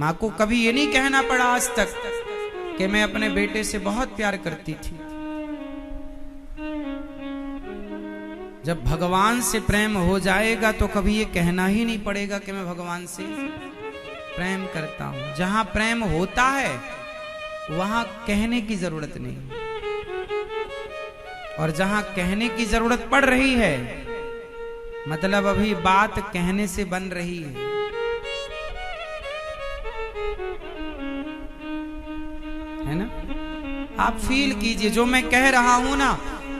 माँ को कभी ये नहीं कहना पड़ा आज तक कि मैं अपने बेटे से बहुत प्यार करती थी। जब भगवान से प्रेम हो जाएगा तो कभी ये कहना ही नहीं पड़ेगा कि मैं भगवान से प्रेम करता हूं। जहां प्रेम होता है वहां कहने की जरूरत नहीं, और जहां कहने की जरूरत पड़ रही है मतलब अभी बात कहने से बन रही है ना। आप फील कीजिए, जो मैं कह रहा हूं ना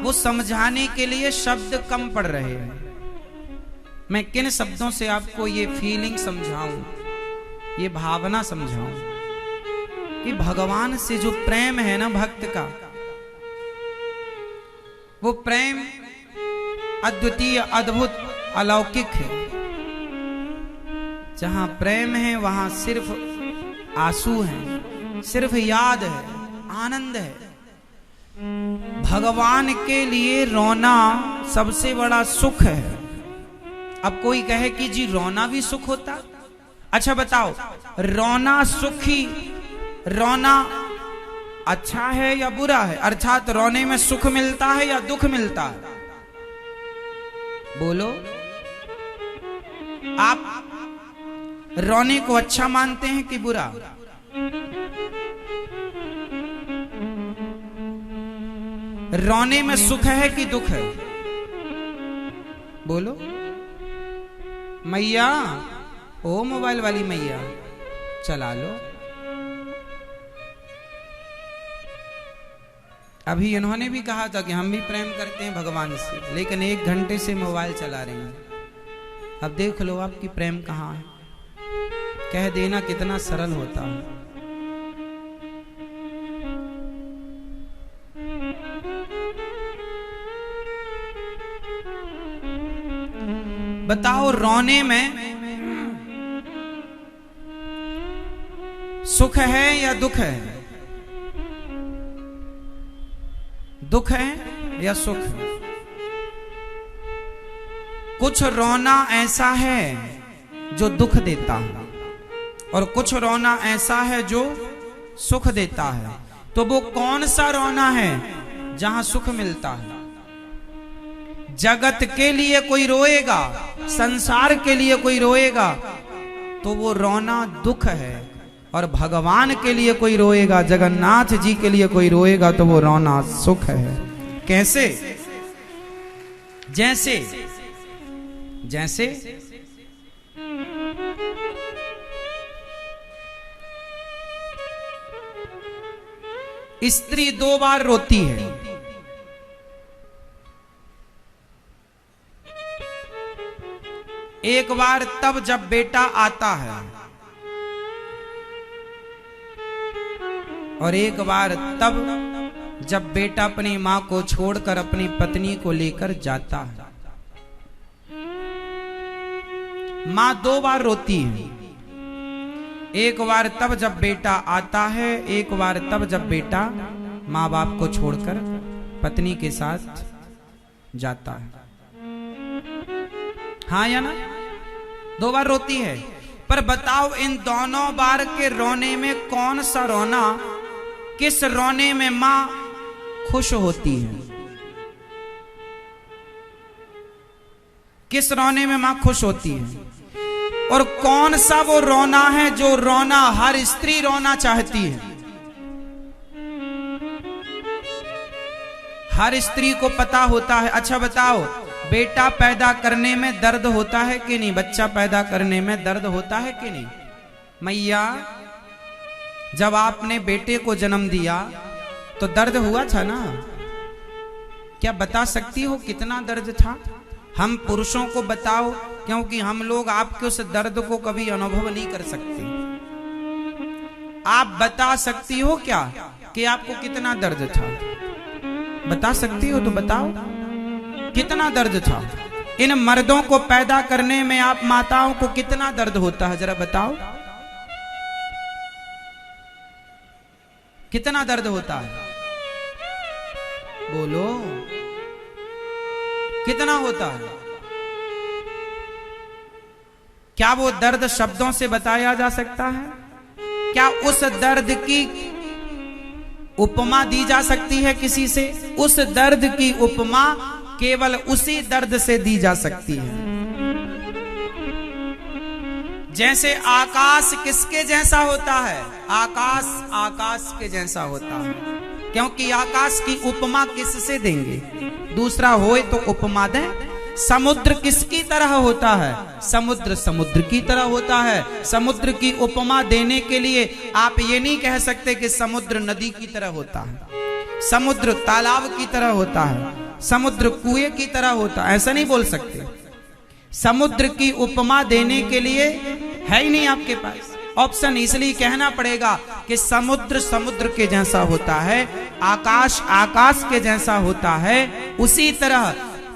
वो समझाने के लिए शब्द कम पड़ रहे हैं। मैं किन शब्दों से आपको ये फीलिंग समझाऊं, ये भावना समझाऊं कि भगवान से जो प्रेम है ना भक्त का, वो प्रेम अद्वितीय, अद्भुत, अलौकिक है। जहां प्रेम है वहां सिर्फ आंसू है, सिर्फ याद है, आनंद है। भगवान के लिए रोना सबसे बड़ा सुख है। अब कोई कहे कि जी रोना भी सुख होता, अच्छा बताओ, रोना सुखी, रोना अच्छा है या बुरा है? अर्थात रोने में सुख मिलता है या दुख मिलता है? बोलो। आप रोने को अच्छा मानते हैं कि बुरा? रोने में सुख है कि दुख है? बोलो। मैया, ओ मोबाइल वाली मैया, चला लो। अभी इन्होंने भी कहा था कि हम भी प्रेम करते हैं भगवान से, लेकिन 1 घंटे से मोबाइल चला रहे हैं। अब देख लो आपकी प्रेम कहाँ है। कह देना कितना सरल होता है। बताओ, रोने में सुख है या दुख है? दुख है या सुख है? कुछ रोना ऐसा है जो दुख देता है और कुछ रोना ऐसा है जो सुख देता है। तो वो कौन सा रोना है जहां सुख मिलता है? जगत के लिए कोई रोएगा, संसार के लिए कोई रोएगा तो वो रोना दुख है, और भगवान के लिए कोई रोएगा, जगन्नाथ जी के लिए कोई रोएगा तो वो रोना सुख है। कैसे? जैसे जैसे स्त्री 2 बार रोती है। एक बार तब जब बेटा आता है, और एक बार तब जब बेटा अपनी मां को छोड़कर अपनी पत्नी को लेकर जाता है। मां 2 बार रोती है। एक बार तब जब बेटा आता है, एक बार तब जब बेटा मां बाप को छोड़कर पत्नी के साथ जाता है। हाँ या ना? 2 बार रोती है। पर बताओ, इन दोनों बार के रोने में कौन सा रोना, किस रोने में मां खुश होती है? किस रोने में मां खुश होती है? और कौन सा वो रोना है जो रोना हर स्त्री रोना चाहती है? हर स्त्री को पता होता है। अच्छा बताओ, बेटा पैदा करने में दर्द होता है कि नहीं? बच्चा पैदा करने में दर्द होता है कि नहीं? मैया, जब आपने बेटे को जन्म दिया तो दर्द हुआ था ना? क्या बता सकती हो कितना दर्द था? हम पुरुषों को बताओ, क्योंकि हम लोग आपके उस दर्द को कभी अनुभव नहीं कर सकते। आप बता सकती हो क्या कि आपको कितना दर्द था? बता सकती हो तो बताओ कितना दर्द था। इन मर्दों को पैदा करने में आप माताओं को कितना दर्द होता है, जरा बताओ कितना दर्द होता है? बोलो, कितना होता है? क्या वो दर्द शब्दों से बताया जा सकता है? क्या उस दर्द की उपमा दी जा सकती है किसी से? उस दर्द की उपमा केवल उसी दर्द से दी जा सकती है। जैसे आकाश किसके जैसा होता है? आकाश आकाश के जैसा होता है, क्योंकि आकाश की उपमा किससे देंगे? दूसरा होए तो उपमा दें। समुद्र किसकी तरह होता है? समुद्र समुद्र की तरह होता है। समुद्र की उपमा देने के लिए आप ये नहीं कह सकते कि समुद्र नदी की तरह होता है, समुद्र तालाब की तरह होता है, समुद्र कुएं की तरह होता है, ऐसा नहीं बोल सकते। समुद्र की उपमा देने के लिए है ही नहीं आपके पास ऑप्शन, इसलिए कहना पड़ेगा कि समुद्र समुद्र के जैसा होता है, आकाश आकाश के जैसा होता है। उसी तरह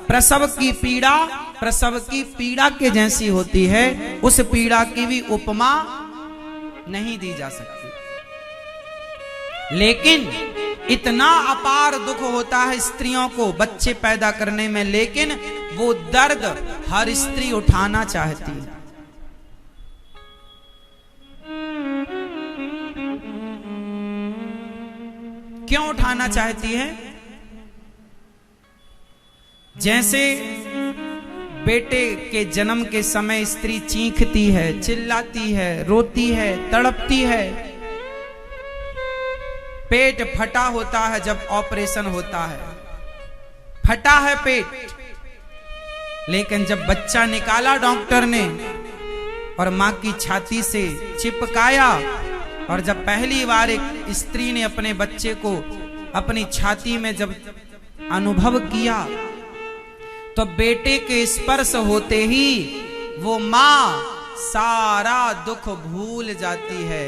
प्रसव की पीड़ा के जैसी होती है। उस पीड़ा की भी उपमा नहीं दी जा सकती। लेकिन इतना अपार दुख होता है स्त्रियों को बच्चे पैदा करने में, लेकिन वो दर्द हर स्त्री उठाना चाहती है। क्यों उठाना चाहती है? जैसे बेटे के जन्म के समय स्त्री चीखती है, चिल्लाती है, रोती है, तड़पती है। पेट फटा होता है जब ऑपरेशन होता है, फटा है पेट, लेकिन जब बच्चा निकाला डॉक्टर ने और मां की छाती से चिपकाया, और जब पहली बार एक स्त्री ने अपने बच्चे को अपनी छाती में जब अनुभव किया, तो बेटे के स्पर्श होते ही वो मां सारा दुख भूल जाती है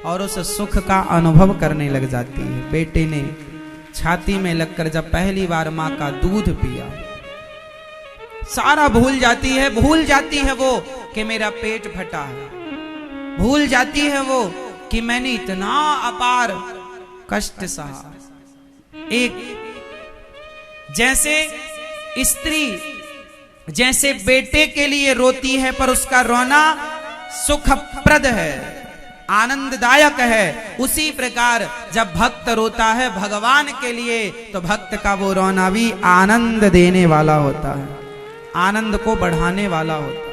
और उस सुख का अनुभव करने लग जाती है। बेटे ने छाती में लगकर जब पहली बार मां का दूध पिया, सारा भूल जाती है वो कि मेरा पेट फटा है, भूल जाती है वो कि मैंने इतना अपार कष्ट सहा। एक जैसे स्त्री जैसे बेटे के लिए रोती है, पर उसका रोना सुखप्रद है, आनंददायक है, उसी प्रकार जब भक्त रोता है भगवान के लिए, तो भक्त का वो रोना भी आनंद देने वाला होता है, आनंद को बढ़ाने वाला होता है।